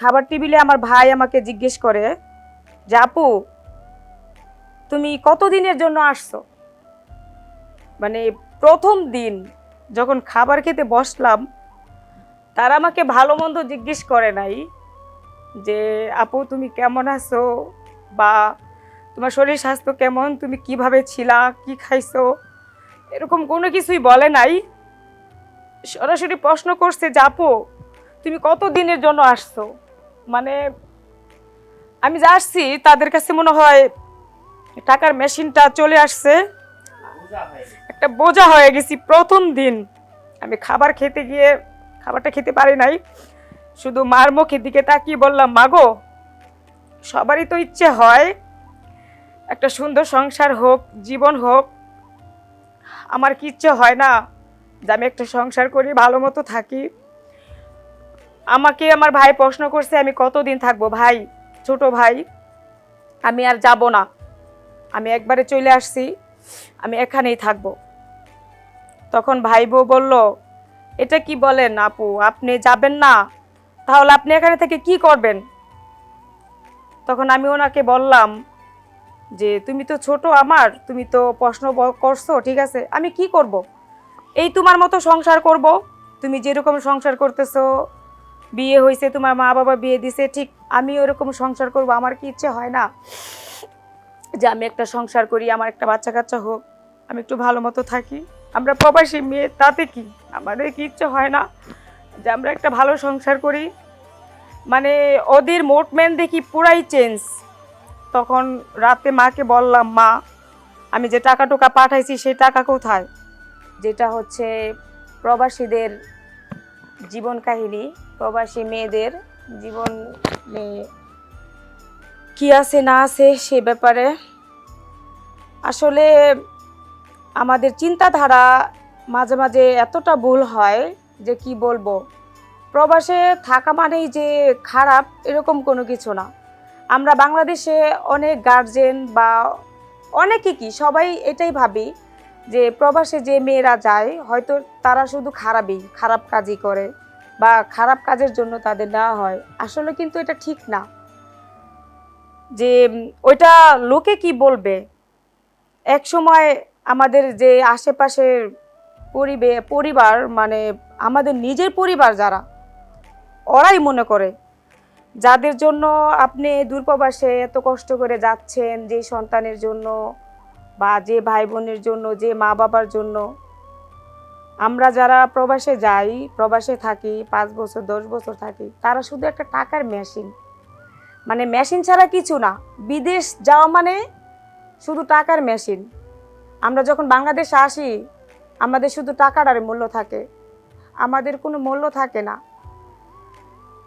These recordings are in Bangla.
খাবার টেবিলে আমার ভাই আমাকে জিজ্ঞেস করে যে আপু তুমি কতদিনের জন্য আসছো। মানে প্রথম দিন যখন খাবার খেতে বসলাম, তারা আমাকে ভালো মন্দ জিজ্ঞেস করে নাই যে আপু তুমি কেমন আছো, বা তোমার শরীর স্বাস্থ্য কেমন, তুমি কিভাবে ছিলা, কি খাইছো, এরকম কোনো কিছুই বলে নাই। সরাসরি প্রশ্ন করছে যে আপু তুমি কত দিনের জন্য আসছো। মানে আমি যা আসছি তাদের কাছে মনে হয় টাকার মেশিনটা চলে আসছে, একটা বোঝা হয়ে গেছি। প্রথম দিন আমি খাবার খেতে গিয়ে খাবারটা খেতে পারি নাই, শুধু মার মুখের দিকে তাকিয়ে বললাম মাগো, সবারই তো ইচ্ছে হয় একটা সুন্দর সংসার হোক, জীবন হোক। আমার কি ইচ্ছে হয় না যে আমি একটা সংসার করি, ভালো মতো থাকি? আমাকে আমার ভাই প্রশ্ন করছে আমি কতদিন থাকবো। ভাই, ছোট ভাই, আমি আর যাব না, আমি একবারে চলে আসছি, আমি এখানেই থাকবো। তখন ভাই বউ বলল এটা কি বলেন আপু, আপনি যাবেন না? তাহলে আপনি এখানে থেকে কি করবেন? তখন আমি ওনাকে বললাম যে তুমি তো ছোট আমার, তুমি তো প্রশ্ন করছো, ঠিক আছে, আমি কি করব? এই তোমার মতো সংসার করব, তুমি যেরকম সংসার করতেছো, বিয়ে হয়েছে, তোমার মা বাবা বিয়ে দিছে, ঠিক আমি ওরকম সংসার করব? আমার কি ইচ্ছে হয় না যে আমি একটা সংসার করি, আমার একটা বাচ্চা কাচ্চা হোক, আমি একটু ভালো মতো থাকি? আমরা প্রবাসী মেয়ে, তাতে কি আমাদের কি ইচ্ছে হয় না যে আমরা একটা ভালো সংসার করি? মানে ওদের মোটমেন্ট দেখি পুরাই চেঞ্জ। তখন রাতে মাকে বললাম মা, আমি যে টাকা টোকা পাঠাইছি সেই টাকা কোথায়? যেটা হচ্ছে প্রবাসীদের জীবন কাহিনী, প্রবাসী মেয়েদের জীবন কি আছে না আছে সে ব্যাপারে। আসলে আমাদের চিন্তাধারা মাঝে মাঝে এতটা ভুল হয় যে কি বলবো। প্রবাসে থাকা মানেই যে খারাপ এরকম কোনো কিছু না। আমরা বাংলাদেশে অনেক গার্জেন বা অনেকে কি সবাই এটাই ভাবি যে প্রবাসে যে মেয়েরা যায় হয়তো তারা শুধু খারাপ কাজই করে বা খারাপ কাজের জন্য তাদের নেওয়া হয়। আসলে কিন্তু এটা ঠিক না। যে ওইটা লোকে কি বলবে। এক সময় আমাদের যে আশেপাশের পরিবার, মানে আমাদের নিজের পরিবার যারা, ওরাই মনে করে যাদের জন্য আপনি দূরপ্রবাসে এত কষ্ট করে যাচ্ছেন, যে সন্তানের জন্য বা যে ভাই বোনের জন্য, যে মা বাবার জন্য। আমরা যারা প্রবাসে যাই, প্রবাসে থাকি 5 বছর 10 বছর থাকি, তারা শুধু একটা টাকার মেশিন। মানে মেশিন ছাড়া কিছু না। বিদেশ যাওয়া মানে শুধু টাকার মেশিন। আমরা যখন বাংলাদেশে আসি আমাদের শুধু টাকাটার মূল্য থাকে, আমাদের কোনো মূল্য থাকে না।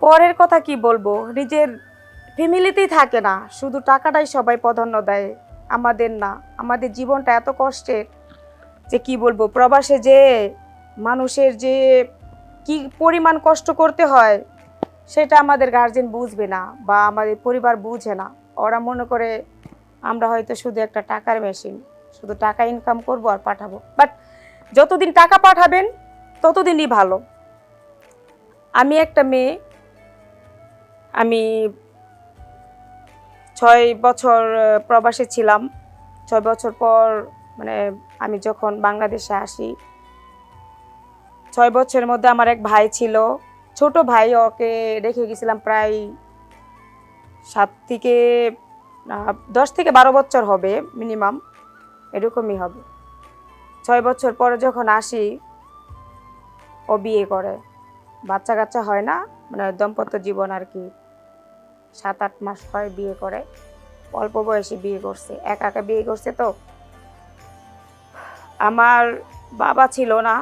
পরের কথা কি বলবো, নিজের ফ্যামিলিতেই থাকে না, শুধু টাকাটাই সবাই প্রাধান্য দেয়, আমাদের না। আমাদের জীবনটা এত কষ্টের যে কি বলবো। প্রবাসে যে মানুষের যে কি পরিমাণ কষ্ট করতে হয় সেটা আমাদের গার্জেন বুঝবে না বা আমাদের পরিবার বুঝে না। ওরা মনে করে আমরা হয়তো শুধু একটা টাকার মেশিন, শুধু টাকা ইনকাম করব আর পাঠাবো। বাট যতদিন টাকা পাঠাবেন ততদিনই ভালো। আমি একটা মেয়ে, আমি 6 বছর প্রবাসে ছিলাম। 6 বছর পর মানে আমি যখন বাংলাদেশে আসি, 6 বছরের মধ্যে আমার এক ভাই ছিল, ছোট ভাই, ওকে রেখে গেছিলাম প্রায় 10 থেকে 12 বছর হবে মিনিমাম, এরকমই হবে। 6 বছর পরে যখন আসি ও বিয়ে করে, বাচ্চা কাচ্চা হয় না, মানে দাম্পত্য জীবন আর কি। 7-8 মাস হয় বিয়ে করে, অল্প বয়সে বিয়ে করছে, একা একা বিয়ে করছে। তো আমার বাবা ছিল না,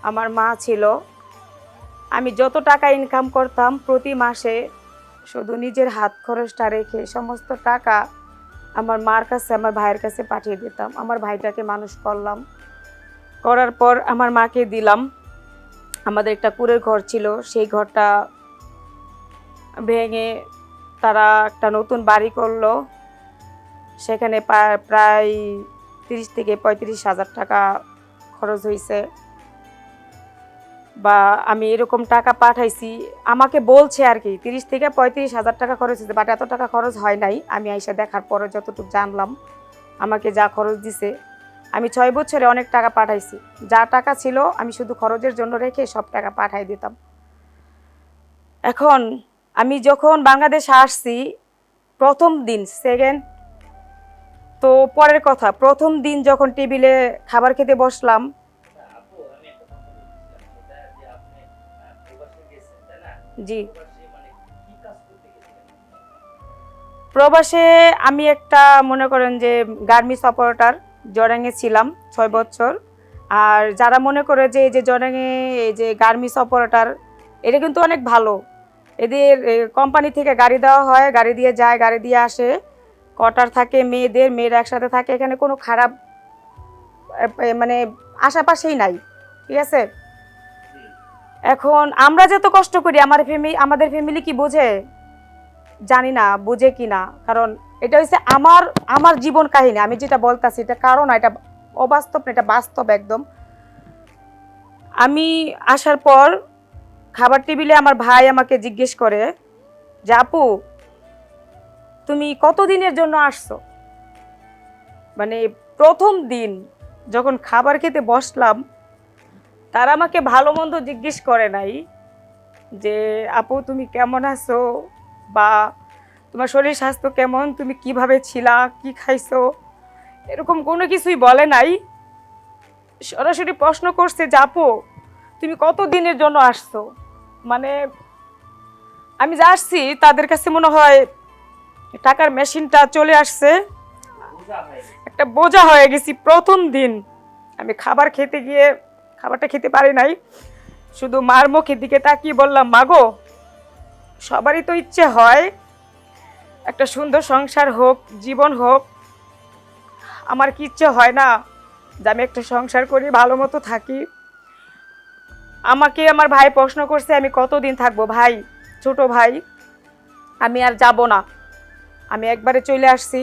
আমার মা ছিল। আমি যত টাকা ইনকাম করতাম প্রতি মাসে শুধু নিজের হাত খরচটা রেখে সমস্ত টাকা আমার মার কাছে, আমার ভাইয়ের কাছে পাঠিয়ে দিতাম। আমার ভাইটাকে মানুষ করলাম, করার পর আমার মাকে দিলাম। আমাদের একটা কুঁড়ের ঘর ছিল, সেই ঘরটা ভেঙে তারা একটা নতুন বাড়ি করলো। সেখানে প্রায় 30 থেকে 35 হাজার টাকা খরচ হয়েছে। বা আমি এরকম টাকা পাঠাইছি, আমাকে বলছে আর কি 30 থেকে 35 হাজার টাকা খরচ হয়েছে, বাট এত টাকা খরচ হয় নাই। আমি আইসা দেখার পরে যতটুকু জানলাম, আমাকে যা খরচ দিছে, আমি 6 বছরে অনেক টাকা পাঠাইছি। যা টাকা ছিল আমি শুধু খরচের জন্য রেখে সব টাকা পাঠাই দিতাম। এখন আমি যখন বাংলাদেশে আসছি, প্রথম দিন সেকেন্ড তো পরের কথা, প্রথম দিন যখন টেবিলে খাবার খেতে বসলাম। আপু আমি একটা কথা বলছিলাম সেটা যে আপনি প্রবাসে গেছেন তাই না? জি, প্রবাসে মানে কি কাজ করতে গেছিলেন? প্রবাসে আমি একটা মনে করেন যে গার্মেন্টস অপারেটর জরাঙে ছিলাম 6 বছর। আর যারা মনে করে যে এই যে জরাঙে এই যে গার্মেন্টস অপারেটর, এটা কিন্তু অনেক ভালো। এদের কোম্পানি থেকে গাড়ি দেওয়া হয়, গাড়ি দিয়ে যায়, গাড়ি দিয়ে আসে, কোয়ার্টার থাকে মেয়েরা একসাথে থাকে, এখানে কোনো খারাপ মানে আশেপাশেই নাই, ঠিক আছে। জি। এখন আমরা যত কষ্ট করি আমাদের ফ্যামিলি কি বোঝে জানি না, বুঝে কি না। কারণ এটা হচ্ছে আমার আমার জীবন কাহিনী, আমি যেটা বলতাছি এটা কারণ এটা অবাস্তব না, এটা বাস্তব একদম। আমি আসার পর খাবার টেবিলে আমার ভাই আমাকে জিজ্ঞেস করে যে আপু তুমি কতদিনের জন্য আসছো। মানে প্রথম দিন যখন খাবার খেতে বসলাম, তারা আমাকে ভালো মন্দ জিজ্ঞেস করে নাই যে আপু তুমি কেমন আছো, বা তোমার শরীর স্বাস্থ্য কেমন, তুমি কিভাবে ছিলা, কি খাইছো, এরকম কোনো কিছুই বলে নাই। সরাসরি প্রশ্ন করছে যে আপু তুমি কত দিনের জন্য আসছো। মানে আমি যা আসছি তাদের কাছে মনে হয় টাকার মেশিনটা চলে আসছে, বোঝা হয়ে গেছে। একটা বোঝা হয়ে গেছি। প্রথম দিন আমি খাবার খেতে গিয়ে খাবারটা খেতে পারি নাই, শুধু মার মুখের দিকে তাকিয়ে বললাম মাগো, সবারই তো ইচ্ছে হয় একটা সুন্দর সংসার হোক, জীবন হোক। আমার কি ইচ্ছে হয় না যে আমি একটা সংসার করি, ভালো মতো থাকি। আমাকে আমার ভাই প্রশ্ন করছে আমি কতদিন থাকবো। ভাই, ছোট ভাই, আমি আর যাব না, আমি একবারে চলে আসছি,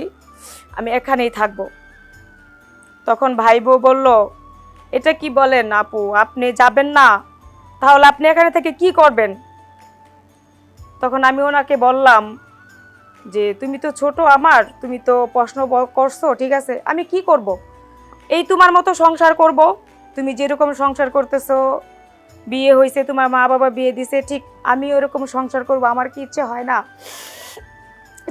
আমি এখানেই থাকবো। তখন ভাই বউ বলল এটা কি বলেন আপু, আপনি যাবেন না, তাহলে আপনি এখানে থেকে কি করবেন। তখন আমি ওনাকে বললাম যে তুমি তো ছোট আমার, তুমি তো প্রশ্ন করছো, ঠিক আছে, আমি কি করব, এই তোমার মতো সংসার করব। তুমি যেরকম সংসার করতেছো, বিয়ে হয়েছে, তোমার মা বাবা বিয়ে দিছে, ঠিক আমি ওরকম সংসার করব। আমার কি ইচ্ছে হয় না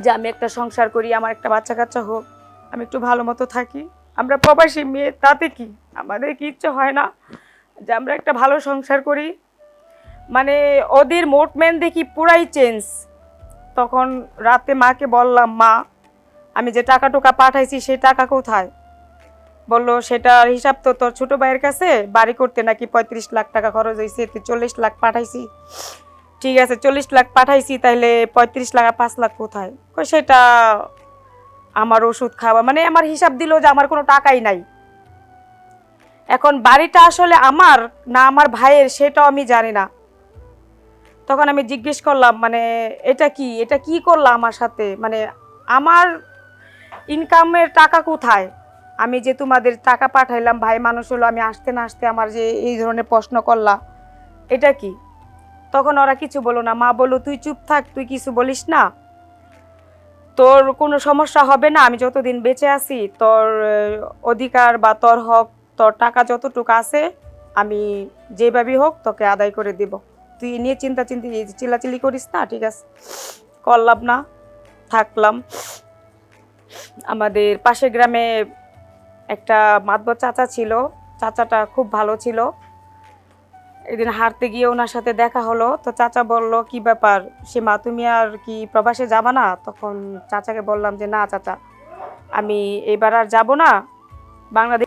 যে আমি একটা সংসার করি, আমার একটা বাচ্চা কাচ্চা হোক, আমি একটু ভালো মতো থাকি। আমরা প্রবাসী মেয়ে, তাতে কি আমাদের কি ইচ্ছে হয় না যে আমরা একটা ভালো সংসার করি। মানে ওদের মোটমেন্ট দেখি পুরাই চেঞ্জ। তখন রাতে মাকে বললাম মা আমি যে টাকা টুকা পাঠাইছি সেই টাকা কোথায়। বললো সেটার হিসাব তো তোর ছোট ভাইয়ের কাছে, বাড়ি করতে নাকি 35 লাখ টাকা খরচ হয়েছে, তুই 40 লাখ পাঠাইছি। ঠিক আছে 40 লাখ পাঠাইছি, তাইলে 35 লাখ আর 5 লাখ কোথায়। কই সেটা আমার ওষুধ খাওয়া, মানে আমার হিসাব দিল যে আমার কোনো টাকাই নাই। এখন বাড়িটা আসলে আমার না আমার ভাইয়ের সেটাও আমি জানি না। তখন আমি জিজ্ঞেস করলাম মানে এটা কি করলাম আমার সাথে, মানে আমার ইনকামের টাকা কোথায়, আমি যে তোমাদের টাকা পাঠাইলাম, ভাই মানুষ হলো, আমি আসতে না আসতে আমার যে এই ধরনের প্রশ্ন করলা, এটা কি। তখন ওরা কিছু বলো না, মা বলো তুই চুপ থাক, তুই কিছু বলিস না, তোর কোনো সমস্যা হবে না, আমি যতদিন বেঁচে আছি তোর অধিকার বা তোর হক, তোর টাকা যতটুকু আছে আমি যেভাবেই হোক তোকে আদায় করে দিব, তুই নিয়ে চিল্লাচিল্লি করিস না, ঠিক আছে। করলাম না, থাকলাম। আমাদের পাশের গ্রামে একটা মাতবর চাচা ছিল, চাচাটা খুব ভালো ছিল। একদিন হাঁটতে গিয়ে ওনার সাথে দেখা হলো, তো চাচা বলল কি ব্যাপার সীমা, তুমি আর কি প্রবাসে যাবা না। তখন চাচাকে বললাম যে না চাচা, আমি এবার আর যাব না, বাংলাদেশ